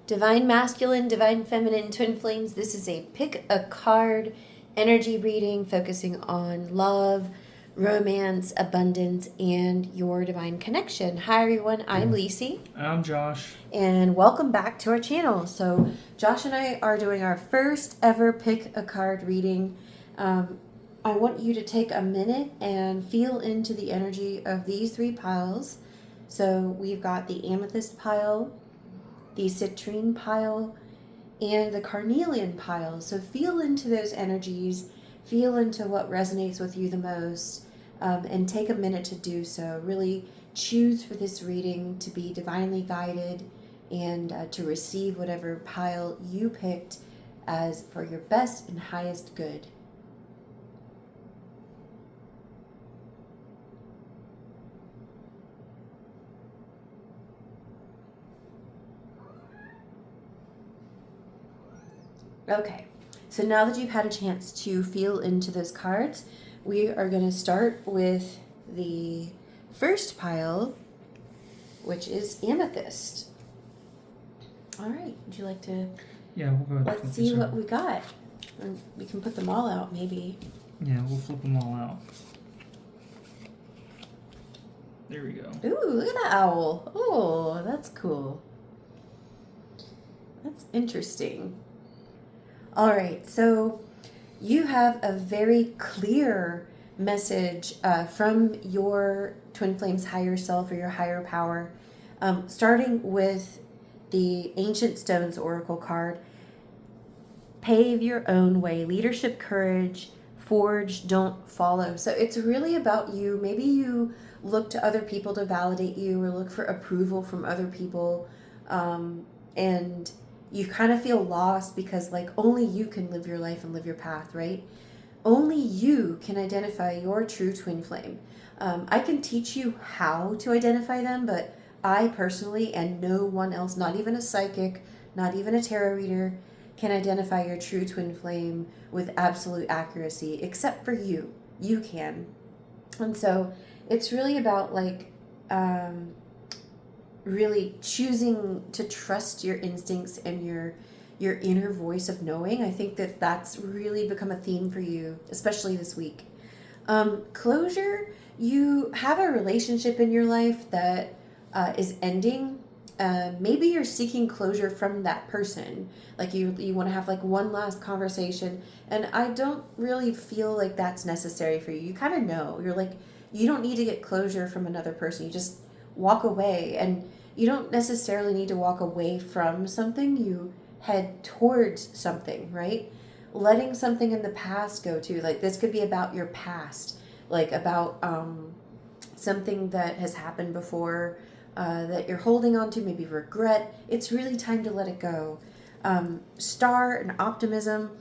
Divine Masculine, Divine Feminine, Twin Flames. This is a pick a card energy reading focusing on love, romance, abundance, and your divine connection. Hi everyone, I'm Lacey. I'm Josh. And welcome back to our channel. So Josh and I are doing our first ever pick a card reading. I want you to take a minute and feel into the energy of these three piles. So we've got the amethyst pile, the citrine pile, and the carnelian pile. So feel into those energies, feel into what resonates with you the most, and take a minute to do so. Really choose for this reading to be divinely guided and to receive whatever pile you picked as for your best and highest good. Okay, so now that you've had a chance to feel into those cards, we are going to start with the first pile, which is amethyst. All right, would you like to? Yeah, we'll go ahead and Let's flip see this what over. we got. We can put them all out, maybe. Yeah, we'll flip them all out. There we go. Ooh, look at that owl. Oh, that's cool. That's interesting. All right, so you have a very clear message from your Twin Flames higher self or your higher power, starting with the Ancient Stones Oracle card. Pave your own way, leadership, courage, forge, don't follow. So it's really about you. Maybe you look to other people to validate you or look for approval from other people, and you kind of feel lost because like only you can live your life and live your path, right? Only you can identify your true twin flame. I can teach you how to identify them, but I personally, and no one else, not even a psychic, not even a tarot reader, can identify your true twin flame with absolute accuracy, except for you. You can. And so it's really about like really choosing to trust your instincts and your inner voice of knowing. I think that that's really become a theme for you, especially this week. Closure, you have a relationship in your life that is ending. Maybe you're seeking closure from that person. Like you want to have like one last conversation, and I don't really feel like that's necessary for you. You kind of know. You're like, you don't need to get closure from another person. You just walk away, and you don't necessarily need to walk away from something. You head towards something, right? Letting something in the past go too. Like this could be about your past, like about something that has happened before, that you're holding on to, maybe regret. It's really time to let it go. Star and optimism,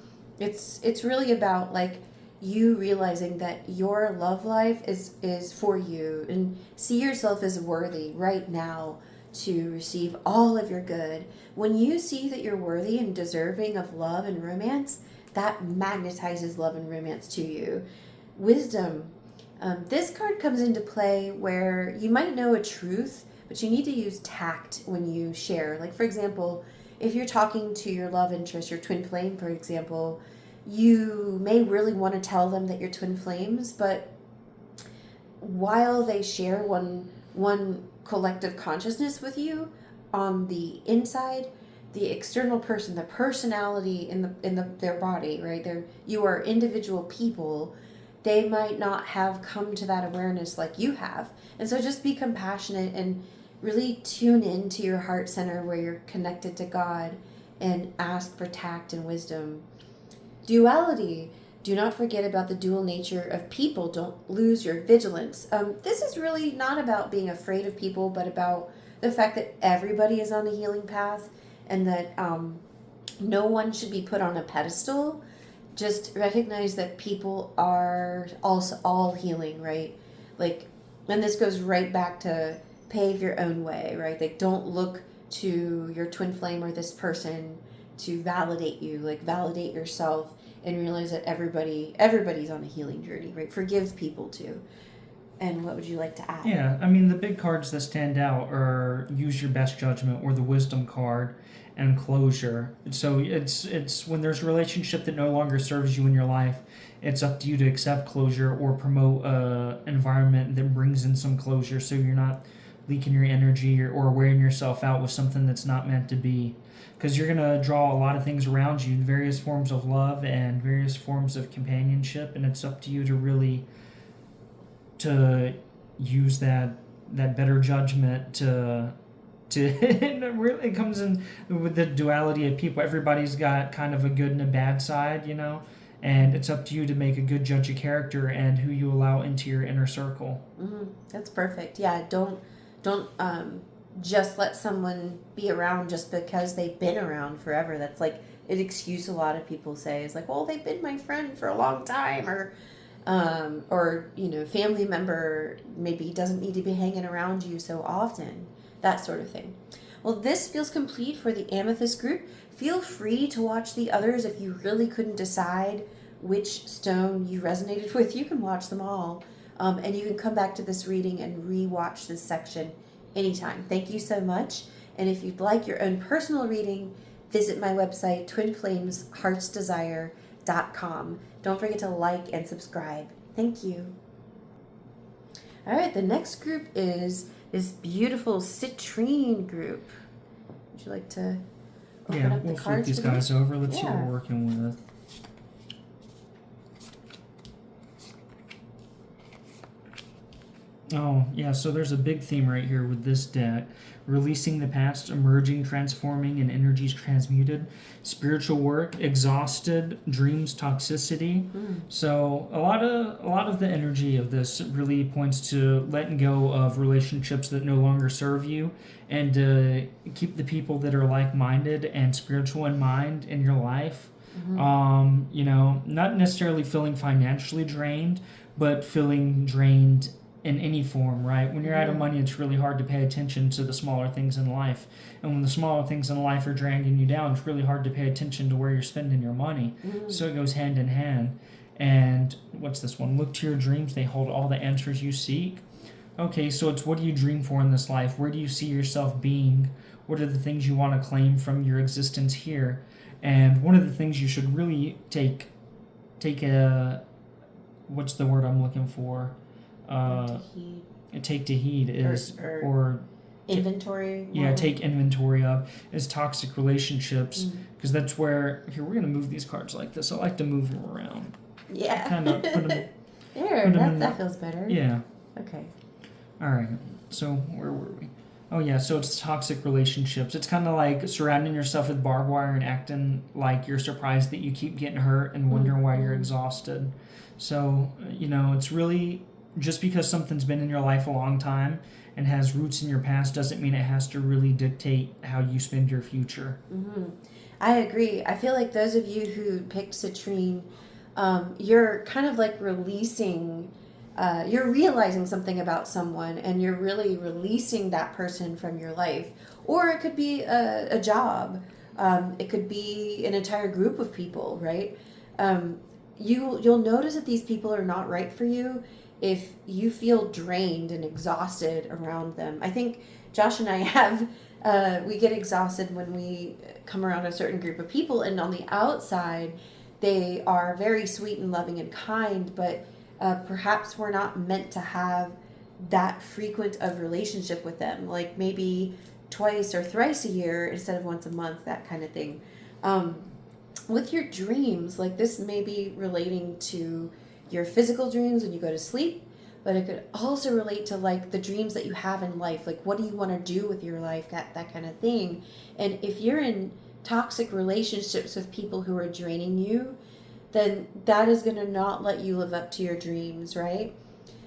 it's really about like you realizing that your love life is for you, and see yourself as worthy right now to receive all of your good. When you see that you're worthy and deserving of love and romance, that magnetizes love and romance to you. Wisdom, this card comes into play where you might know a truth, but you need to use tact when you share. Like, for example, if you're talking to your love interest, your twin flame, for example, you may really want to tell them that you're twin flames, but while they share one collective consciousness with you on the inside, the external person, the personality in their body, right? You are individual people. They might not have come to that awareness like you have. And so just be compassionate and really tune into your heart center where you're connected to God, and ask for tact and wisdom. Duality. Do not forget about the dual nature of people. Don't lose your vigilance. This is really not about being afraid of people, but about the fact that everybody is on a healing path, and that no one should be put on a pedestal. Just recognize that people are also all healing, right? Like, and this goes right back to pave your own way, right? Like, don't look to your twin flame or this person to validate you. Like, validate yourself and realize that everybody's on a healing journey, right? Forgive people too. And what would you like to add? Yeah, I mean, the big cards that stand out are use your best judgment, or the wisdom card, and closure. So it's when there's a relationship that no longer serves you in your life, it's up to you to accept closure or promote a environment that brings in some closure, so you're not leaking your energy or wearing yourself out with something that's not meant to be. Because you're going to draw a lot of things around you, various forms of love and various forms of companionship, and it's up to you to really to use that better judgment to it really comes in with the duality of people. Everybody's got kind of a good and a bad side, and it's up to you to make a good judge of character and who you allow into your inner circle. That's perfect. Yeah, don't just let someone be around just because they've been around forever. That's like an excuse a lot of people say. It's like, well, they've been my friend for a long time, or family member maybe doesn't need to be hanging around you so often, that sort of thing. Well, this feels complete for the Amethyst group. Feel free to watch the others if you really couldn't decide which stone you resonated with. You can watch them all, and you can come back to this reading and re-watch this section anytime. Thank you so much. And if you'd like your own personal reading, visit my website, twinflamesheartsdesire.com. Don't forget to like and subscribe. Thank you. All right, the next group is this beautiful citrine group. Would you like to open up the we'll flip cards? these guys over. Let's see what we're working with. Oh, yeah, so there's a big theme right here with this deck. Releasing the past, emerging, transforming, and energies transmuted. Spiritual work, exhausted, dreams, toxicity. So a lot of the energy of this really points to letting go of relationships that no longer serve you, and keep the people that are like-minded and spiritual in mind in your life. Not necessarily feeling financially drained, but feeling drained in any form, right? When you're out of money, it's really hard to pay attention to the smaller things in life. And when the smaller things in life are dragging you down, it's really hard to pay attention to where you're spending your money. So it goes hand in hand. And what's this one? Look to your dreams. They hold all the answers you seek. Okay, so it's what do you dream for in this life? Where do you see yourself being? What are the things you want to claim from your existence here? And one of the things you should really take a, what's the word I'm looking for? Take to heed is or inventory. Take inventory of is toxic relationships, because that's where here we're gonna move these cards like this. I like to move them around. Yeah. Kind of put them. That feels better. Yeah. Okay. All right. So where were we? Oh yeah. So it's toxic relationships. It's kind of like surrounding yourself with barbed wire and acting like you're surprised that you keep getting hurt and wondering why you're exhausted. So it's really. Just because something's been in your life a long time and has roots in your past doesn't mean it has to really dictate how you spend your future. I agree. I feel like those of you who picked citrine, you're kind of like releasing, you're realizing something about someone and you're really releasing that person from your life. Or it could be a job. It could be an entire group of people, right? You'll notice that these people are not right for you if you feel drained and exhausted around them. I think Josh and I have, we get exhausted when we come around a certain group of people, and on the outside, they are very sweet and loving and kind, but perhaps we're not meant to have that frequent of relationship with them, like maybe twice or thrice a year instead of once a month, that kind of thing. With your dreams, like this may be relating to your physical dreams when you go to sleep, but it could also relate to like the dreams that you have in life, like what do you want to do with your life, that kind of thing. And if you're in toxic relationships with people who are draining you, then that is going to not let you live up to your dreams, right?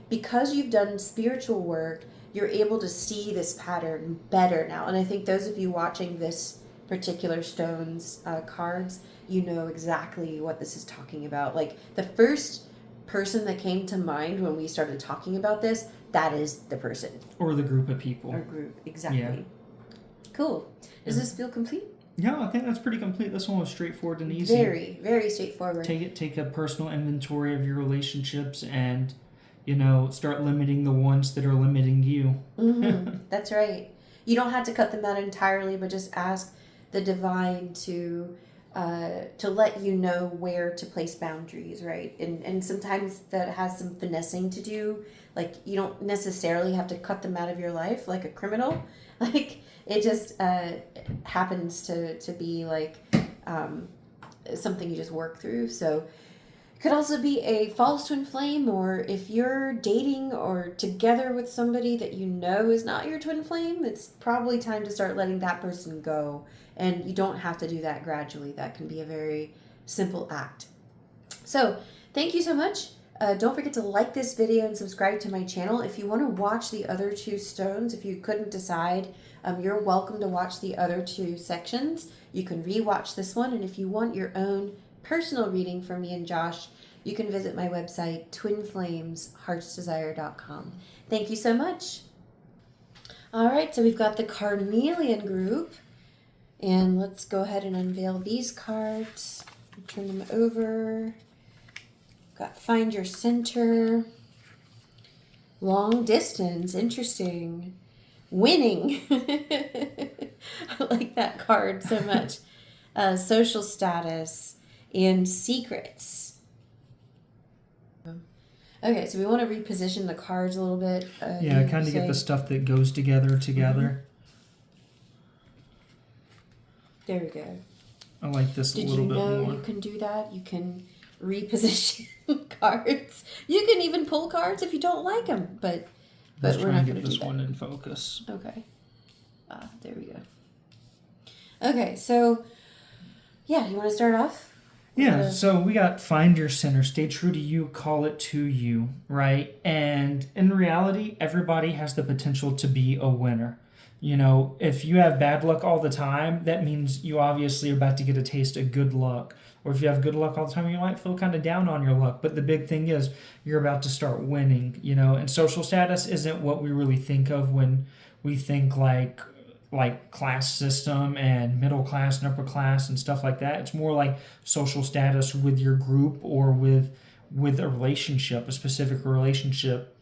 Because you've done spiritual work, you're able to see this pattern better now. And I think those of you watching this particular stone's cards, you know exactly what this is talking about. Like the first person that came to mind when we started talking about this, that is the person. Or the group of people. Or group, exactly. Yeah. Cool. Does this feel complete? Yeah, I think that's pretty complete. This one was straightforward and easy. Very, very straightforward. Take a personal inventory of your relationships and start limiting the ones that are limiting you. That's right. You don't have to cut them out entirely, but just ask the divine to let you know where to place boundaries, right? And sometimes that has some finessing to do. Like, you don't necessarily have to cut them out of your life like a criminal. Like, it just happens to be like something you just work through. So it could also be a false twin flame, or if you're dating or together with somebody that you know is not your twin flame, it's probably time to start letting that person go. And you don't have to do that gradually. That can be a very simple act. So thank you so much. Don't forget to like this video and subscribe to my channel. If you want to watch the other two stones, if you couldn't decide, you're welcome to watch the other two sections. You can re-watch this one, and if you want your own personal reading from me and Josh, you can visit my website, twinflamesheartsdesire.com. Thank you so much. All right, so we've got the Carnelian group, and let's go ahead and unveil these cards. Turn them over. Got Find Your Center. Long Distance, interesting. Winning. I like that card so much. Social Status and Secrets. Okay, so we want to reposition the cards a little bit. Yeah, kind of get the stuff that goes together. There we go. I like this a little bit more. Did you know you can do that? You can reposition cards. You can even pull cards if you don't like them, but Let's we're try not and going get to do this that. one in focus. Okay. There we go. Okay, so yeah, you want to start off? Yeah, so we got Find Your Center, stay true to you, call it to you, right? And in reality, everybody has the potential to be a winner. If you have bad luck all the time, that means you obviously are about to get a taste of good luck. Or if you have good luck all the time, you might feel kind of down on your luck. But the big thing is you're about to start winning, and social status isn't what we really think of when we think like class system and middle class and upper class and stuff like that. It's more like social status with your group or with a relationship, a specific relationship.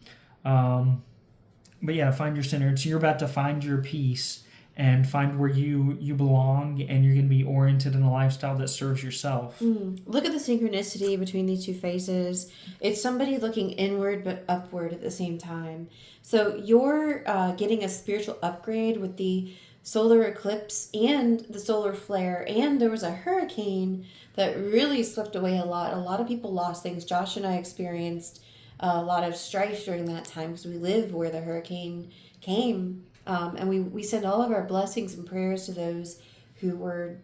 But yeah, find your center. So you're about to find your peace and find where you belong, and you're going to be oriented in a lifestyle that serves yourself. Look at the synchronicity between these two phases. It's somebody looking inward but upward at the same time. So you're getting a spiritual upgrade with the solar eclipse and the solar flare, and there was a hurricane that really swept away a lot. A lot of people lost things. Josh and I experienced a lot of strife during that time because we live where the hurricane came. And we send all of our blessings and prayers to those who were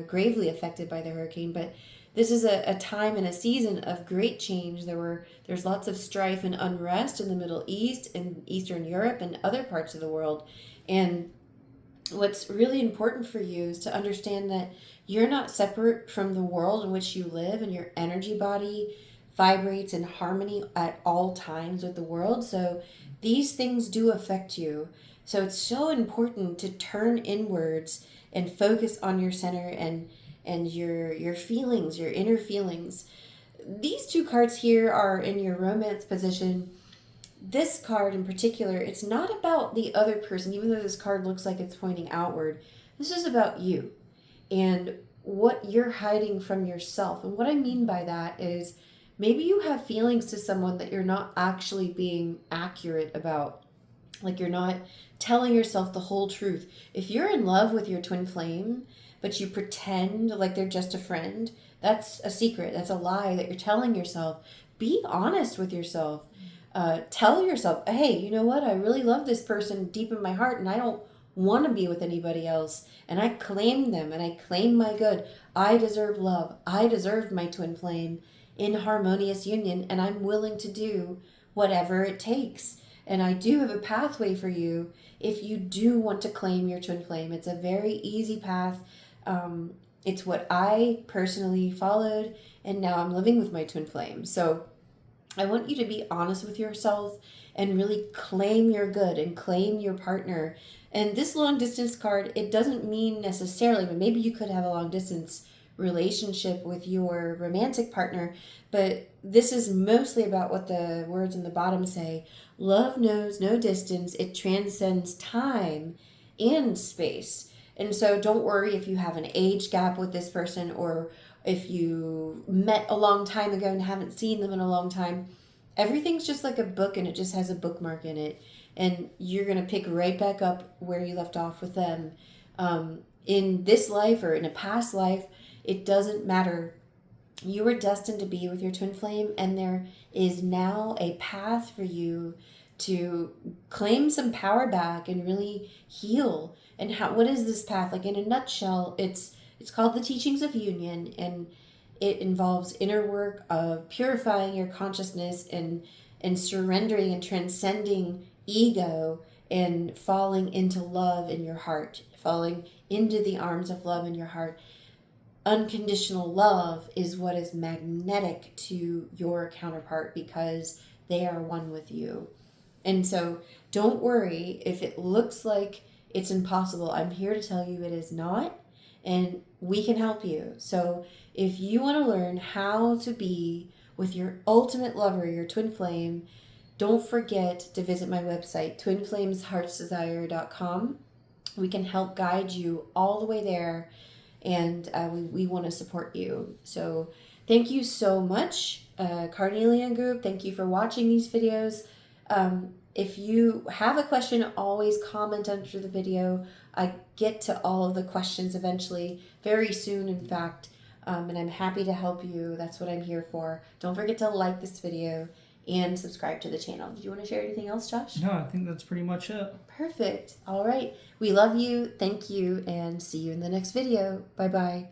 gravely affected by the hurricane. But this is a time and a season of great change. There's lots of strife and unrest in the Middle East and Eastern Europe and other parts of the world. And what's really important for you is to understand that you're not separate from the world in which you live, and your energy body vibrates in harmony at all times with the world. So these things do affect you. So it's so important to turn inwards and focus on your center and your feelings, your inner feelings. These two cards here are in your romance position. This card in particular, it's not about the other person, even though this card looks like it's pointing outward. This is about you and what you're hiding from yourself. And what I mean by that is maybe you have feelings to someone that you're not actually being accurate about. Like, you're not telling yourself the whole truth. If you're in love with your twin flame, but you pretend like they're just a friend, that's a secret. That's a lie that you're telling yourself. Be honest with yourself. Tell yourself, hey, you know what? I really love this person deep in my heart, and I don't want to be with anybody else. And I claim them, and I claim my good. I deserve love. I deserve my twin flame in harmonious union, and I'm willing to do whatever it takes. And I do have a pathway for you if you do want to claim your twin flame. It's a very easy path. It's what I personally followed, and now I'm living with my twin flame. So I want you to be honest with yourself and really claim your good and claim your partner. And this long distance card, it doesn't mean necessarily, but maybe you could have a long distance relationship with your romantic partner. But this is mostly about what the words in the bottom say. Love knows no distance. It transcends time and space. And so don't worry if you have an age gap with this person, or if you met a long time ago and haven't seen them in a long time. Everything's just like a book, and it just has a bookmark in it. And you're going to pick right back up where you left off with them. In this life or in a past life, it doesn't matter. You were destined to be with your twin flame, and there is now a path for you to claim some power back and really heal. And what is this path? Like, in a nutshell, it's called the Teachings of Union, and it involves inner work of purifying your consciousness and surrendering and transcending ego and falling into love in your heart, falling into the arms of love in your heart. Unconditional love is what is magnetic to your counterpart because they are one with you. And so don't worry if it looks like it's impossible. I'm here to tell you it is not, and we can help you. So if you want to learn how to be with your ultimate lover, your twin flame, don't forget to visit my website, twinflamesheartsdesire.com. We can help guide you all the way there, and we want to support you. So thank you so much, Carnelian Group. Thank you for watching these videos. If you have a question, always comment under the video. I get to all of the questions eventually, very soon, in fact, and I'm happy to help you. That's what I'm here for. Don't forget to like this video and subscribe to the channel. Did you want to share anything else, Josh? No, I think that's pretty much it. Perfect. All right. We love you. Thank you, and see you in the next video. Bye-bye.